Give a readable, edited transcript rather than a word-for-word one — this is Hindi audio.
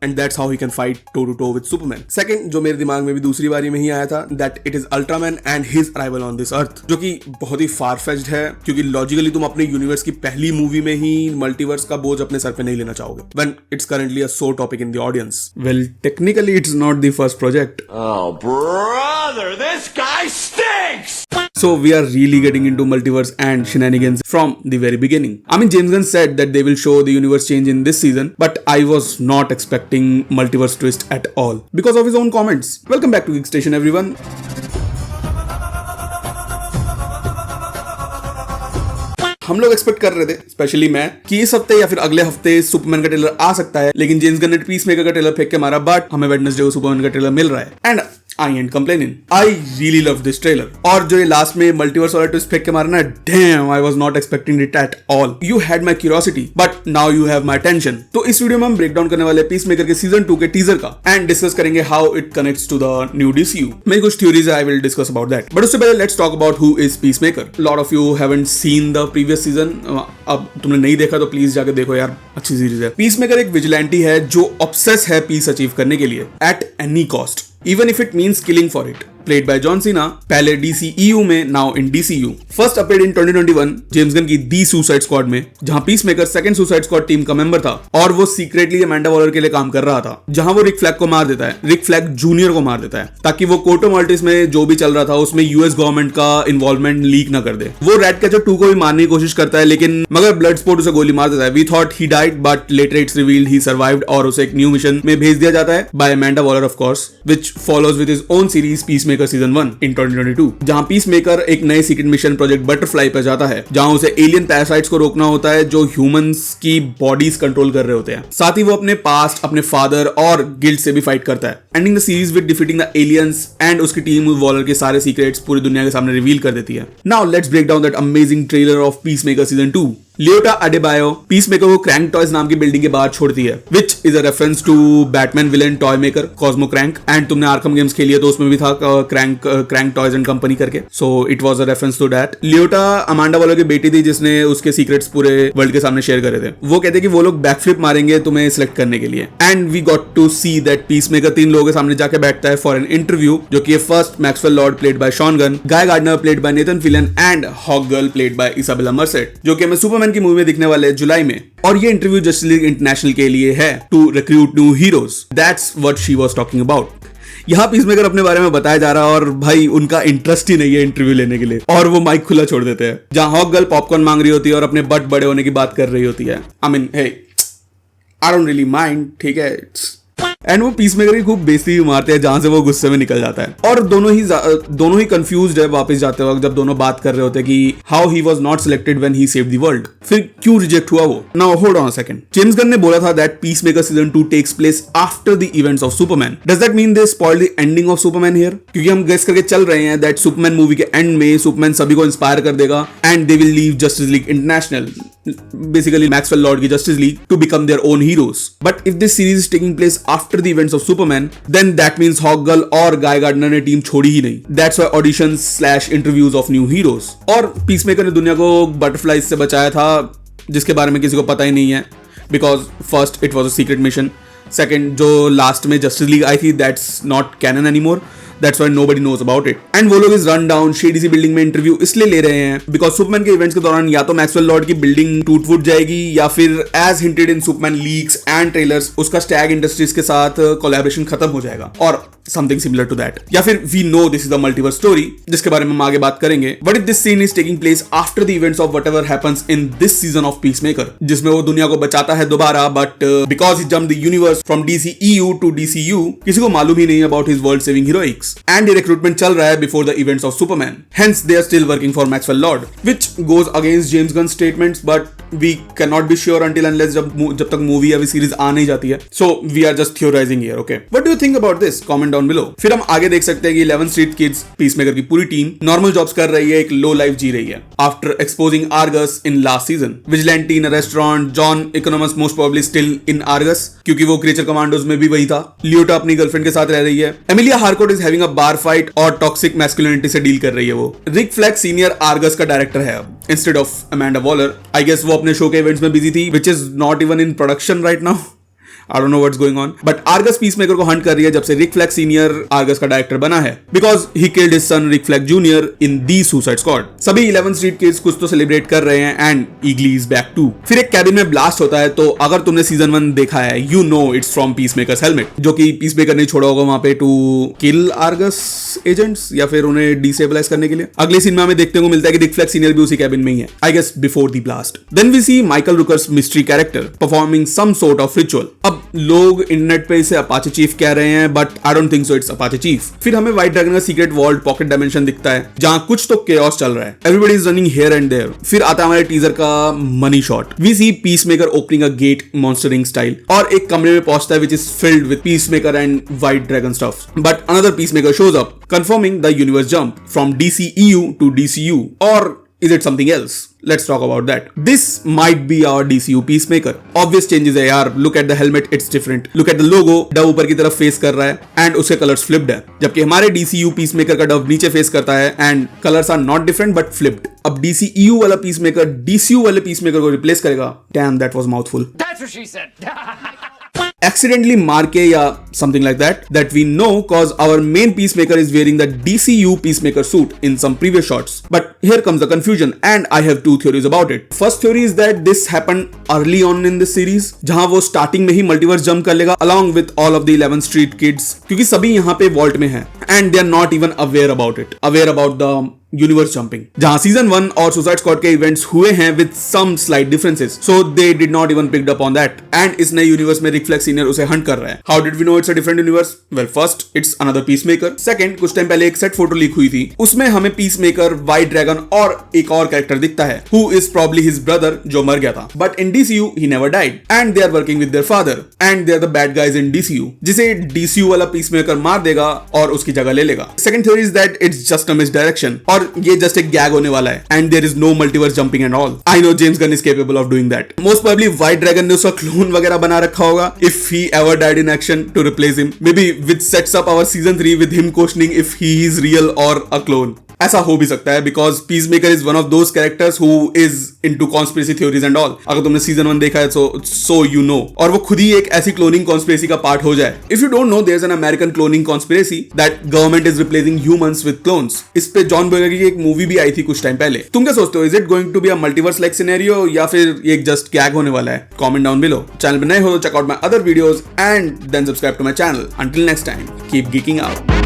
And that's how he can fight toe to toe with Superman. Second जो मेरे दिमाग में भी दूसरी बारी में ही आया था, that it is Ultraman and his arrival on this earth, जो कि बहुत ही फार फेच्ड है क्योंकि लॉजिकली तुम अपने यूनिवर्स की पहली मूवी में ही मल्टीवर्स का बोझ अपने सर पे नहीं लेना चाहोगे when it's currently a so topic in the audience. Well technically it's not the first project. Oh, brother, this guy stinks! So we are really getting into multiverse and shenanigans from the very beginning. I mean, James Gunn said that they will show the universe change in this season, but I was not expecting multiverse twist at all because of his own comments. Welcome back to Geek Station, everyone. हम लोग एक्सपेक्ट कर रहे थे, स्पेशली मैं, कि इस हफ्ते या फिर अगले हफ्ते सुपरमैन का ट्रेलर आ सकता है, लेकिन जेम्स गन ने पीसमेकर का ट्रेलर फेंक के मारा, बट हमें वेडनेसडे को सुपरमैन का ट्रेलर मिल रहा है and I ain't complaining. I really love this trailer. और जो ये लास्ट में मल्टीवर्स वाला ट्विस्ट फेंक के मारना, damn, I was not expecting it at all. You had my curiosity, but now you have my attention. तो इस वीडियो में हम ब्रेक डाउन करने वाले पीसमेकर के सीजन 2 के टीजर का एंड डिस्कस करेंगे how it connects to the new DCU. मेरी कुछ थ्योरीज है, I will discuss about that. But उससे पहले let's talk about who is Peacemaker. Lot of you haven't seen the previous season. अब तुमने नहीं देखा तो प्लीज जाके देखो यार, अच्छी सीरीज है। पीसमेकर एक विजिलेंटी है जो ऑब्सेस है पीस अचीव करने के लिए at any cost. Even if it means killing for it. Played by John Cena, पहले DCEU में, now in DCU. First appeared in 2021 James Gunn की दी सुसाइड स्क्वाड में, जहां peacemaker second suicide squad team का मेंबर था और वो सीक्रेटली अमांडा वॉलर के लिए काम कर रहा था, जहां वो रिक फ्लैग को मार देता है, रिक फ्लैग जूनियर को मार देता है, ताकि वो कोर्टो माल्टिस में जो भी चल रहा था उसमें यूएस गवर्नमेंट का इन्वॉल्वमेंट लीक ना कर दे। वो रेड कैचर 2 को भी मारने की कोशिश करता है, लेकिन मगर ब्लड स्पोर्ट उसे गोली मार देता है। We thought he died, but later it's revealed he survived और उसे एक न्यू मिशन में भेज दिया जाता है by Amanda Waller of course, which follows with his own series Peacemaker season 1 in 2022, जहां पीसमेकर एक नए सीक्रेट मिशन प्रोजेक्ट बटरफ्लाई पर जाता है, जहां उसे एलियन पैरासाइट्स को रोकना होता है जो ह्यूमंस की बॉडीज कंट्रोल कर रहे होते हैं। साथ ही वो अपने पास्ट, अपने फादर और गिल्ड से भी फाइट करता है, ending the series with defeating the aliens and उसकी टीम वॉलर के सारे सीक्रेट्स पूरी दुनिया के सामने रिवील कर देती है। Now let's break down that amazing trailer of Peacemaker season 2। Leota Adebayo Peacemaker को क्रैंक टॉयज नाम की बिल्डिंग के बाहर छोड़ती है, which is a reference to Batman villain toy maker Cosmo Krank, and तुमने आर्कम गेम्स खेली है तो उसमें भी था क्रैंक टॉयज एंड कंपनी करके, so it was a reference to that. Leota Amanda Waller की बेटी थी जिसने उसके सीक्रेट्स पूरे वर्ल्ड के सामने शेयर करे थे। वो कहते कि वो लोग बैकफ्लिप मारेंगे तुम्हें सिलेक्ट करने के लिए, and we got to see that Peacemaker 3 लोगों के सामने जाके बैठता है फॉर एन इंटरव्यू, जो कि first Maxwell Lord played by Sean Gunn, Guy Gardner played by Nathan Fillion and Hawkgirl played by Isabela Merced, जो कि हमें सुपरमैन की मूवी में दिखने वाले जुलाई में। और ये इंटरव्यू जस्टिस लीग इंटरनेशनल के लिए है, to recruit new heroes. That's what she was talking about. यहाँ पीसमेकर अपने बारे में बताया जा रहा है और भाई उनका इंटरेस्ट ही नहीं है इंटरव्यू लेने के लिए, और वो माइक खुला छोड़ देते हैं। जहां हॉक गर्ल पॉपकॉर्न मांग रही होती है और अपने बट बड़े होने की बात कर रही होती है। I mean hey, I don't really mind, ठीक है, एंड वो पीसमेकर की खूब बेइज्जती मारते हैं जहां से वो गुस्से में निकल जाता है, और दोनों ही कंफ्यूज्ड है वापस जाते वक्त, जब दोनों बात कर रहे होते हैं कि how he was not selected when he saved the world, फिर क्यों रिजेक्ट हुआ वो। Now hold on a second, James Gunn ने बोला था that Peacemaker season 2 takes place after the events of Superman. Does that mean they spoiled the ending of Superman here? क्योंकि हम गेस करके चल रहे हैं दैट सुपरमैन मूवी के एंड में सुपरमैन सभी को इंस्पायर कर देगा and they will leave justice league international, basically Maxwell Lord की Justice League, to become their own heroes. But if this series is taking place after the events of Superman, then that means Hawk Girl और Guy Gardner ने टीम छोड़ी ही नहीं. That's why auditions / interviews of new heroes. और Peacemaker ने दुनिया को बटरफ्लाइज से बचाया था जिसके बारे में किसी को पता ही नहीं है, because first it was a secret mission, second जो लास्ट में Justice League आई थी that's not canon anymore. That's why nobody knows about it. And वो लोग इस रन डाउन शेडी सी बिल्डिंग में इंटरव्यू इसलिए ले रहे हैं बिकॉज सुपरमैन के इवेंट्स के दौरान या तो मैक्सवेल लॉर्ड की बिल्डिंग टूट फूट जाएगी, या फिर as hinted in Superman leaks and trailers उसका स्टैग इंडस्ट्रीज के साथ कोलैबोरेशन खत्म हो जाएगा, और समथिंग सिमिलर टू दैट, या फिर we know this is the multiverse story जिसके बारे में हम आगे बात करेंगे। But if this scene is taking place after the events of whatever happens in this season of Peacemaker, जिसमें वो दुनिया को बचाता है दोबारा, but because he jumped the universe from DCEU to DCU, किसी को मालूम ही नहीं about his world saving heroics, and ये रिक्रूटमेंट चल रहा है before the events of Superman, hence they are still working for Maxwell Lord, which goes against James Gunn statements, but we can not be sure until unless जब तक मूवी या सीरीज आ नहीं जाती है, so we are just theorising here, okay. What do you think about this? Comment down below. फिर हम आगे देख सकते हैं कि 11th स्ट्रीट किड्स पीसमेकर की पूरी टीम नॉर्मल जॉब्स कर रही है, एक लो लाइफ जी रही है after exposing Argus in last season. Vigilante in a restaurant, John Economos most probably still in Argus क्योंकि वो क्रीचर कमांडोज में भी वही था। लियोटा अपनी गर्लफ्रेंड के साथ रह रही है। Emilia Harcourt is having a bar fight और टॉक्सिक मैस्कुलिनिटी से डील कर रही है वो। रिक फ्लैग सीनियर आर्गस का डायरेक्टर है अब instead of Amanda Waller. I guess वो अपने शो के इवेंट्स में बिजी थी, which is not even in production right now. I don't know what's going on, but Argus Peacemaker को हंट कर रही है जब से रिक फ्लैग सीनियर आर्गस का डायरेक्टर बना है, because he killed his son Rick Flag junior in the suicide squad. सभी 11th स्ट्रीट किड्स कुछ तो सेलिब्रेट कर रहे हैं and Eagly is back too. फिर एक कैबिन में ब्लास्ट होता है, तो अगर तुमने सीजन 1 देखा है you know it's from Peacemaker's helmet, जो कि पीसमेकर ने छोड़ा होगा वहां पे टू किल आर्गस एजेंट्स या फिर उन्हें डिसेबलाइज करने के लिए। अगले सीन में हमें देखने को मिलता है कि रिक फ्लैग सीनियर भी उसी कैबिन में ही है, I guess before the blast. Then we see Michael Rooker's mystery character performing some sort of ritual. अब लोग इंटरनेट पे इसे अपाचे चीफ कह रहे हैं, but I don't think so it's Apache chief. फिर हमें व्हाइट ड्रैगन का सीक्रेट वर्ल्ड पॉकेट डायमेंशन दिखता है जहां कुछ तो केओस चल रहा है, everybody is running here and there. फिर आता है हमारे टीजर का money shot, we see Peacemaker opening a gate monstering style और एक कमरे में पहुंचता है which is filled with Peacemaker and White Dragon stuff, but another peacemaker shows up confirming the universe jump from DCEU to DCU, or is it something else? Let's talk about that. This might be our DCU Peacemaker. Obvious changes है यार, look at the helmet, it's different. Look at the logo, Dove ऊपर की तरफ फेस कर रहा है एंड उसके कलर्स फ्लिप्ड है, जबकि हमारे DCU Peacemaker का डव नीचे फेस करता है and colours are not different but flipped. अब DCEU वाला पीसमेकर DCU वाले पीसमेकर को रिप्लेस करेगा। Damn, that was mouthful. That's what she said. Accidentally मार के या something like that we know cause our main peacemaker is wearing the DCU peacemaker suit in some previous shots. But here comes the confusion and I have two theories about it. First theory is that this happened early on in this series, जहां वो स्टार्टिंग में ही मल्टीवर्स जंप कर लेगा along with all of the 11th Street kids, क्योंकि सभी यहाँ पे वॉल्ट में हैं and they are not even aware about the universe jumping, जहां सीजन 1 और सुसाइड स्क्वाड के इवेंट्स हुए हैं with some slight differences, so they did not even picked up on that and इस नए यूनिवर्स में रिक फ्लैग सीनियर उसे हंट कर रहा है। How did we know it's a different universe? Well, first it's another Peacemaker, second कुछ टाइम पहले एक सेट फोटो लीक हुई थी, उसमें हमें पीसमेकर, व्हाइट ड्रैगन और एक और कैरेक्टर दिखता है who is probably his brother जो मर गया था, but in DCU he never died and they are working with their father and they are the bad guys in DCU, जिसे DCU वाला पीसमेकर मार देगा और उसकी जगह ले लेगा। Second theory is that it's just a misdirection और ये जस्ट एक गैग होने वाला है and there is no multiverse jumping and all. I know James Gunn is capable of doing that. Most probably White Dragon ने उसका क्लोन वगैरह बना रखा होगा if he ever died in action to replace him. Maybe which sets up our season 3 with him questioning if he is real or a clone. ऐसा हो भी सकता है because peacemaker is one of those characters who is into conspiracy theories and all. अगर तुमने सीजन 1 देखा है सो यू नो, और वो खुद ही एक ऐसी क्लोनिंग कॉन्स्पिरेसी का पार्ट हो जाए। If you don't know, there is an American cloning conspiracy that government is replacing humans with clones. इस पे जॉन बोयेगर की एक मूवी भी आई थी कुछ टाइम पहले। तुम क्या सोचते हो, is it going to be a multiverse like scenario या फिर एक जस्ट गैग होने वाला है? Comment down below. चैनल पे नए हो तो check out my other videos and then subscribe to my channel. Until next time, keep geeking out.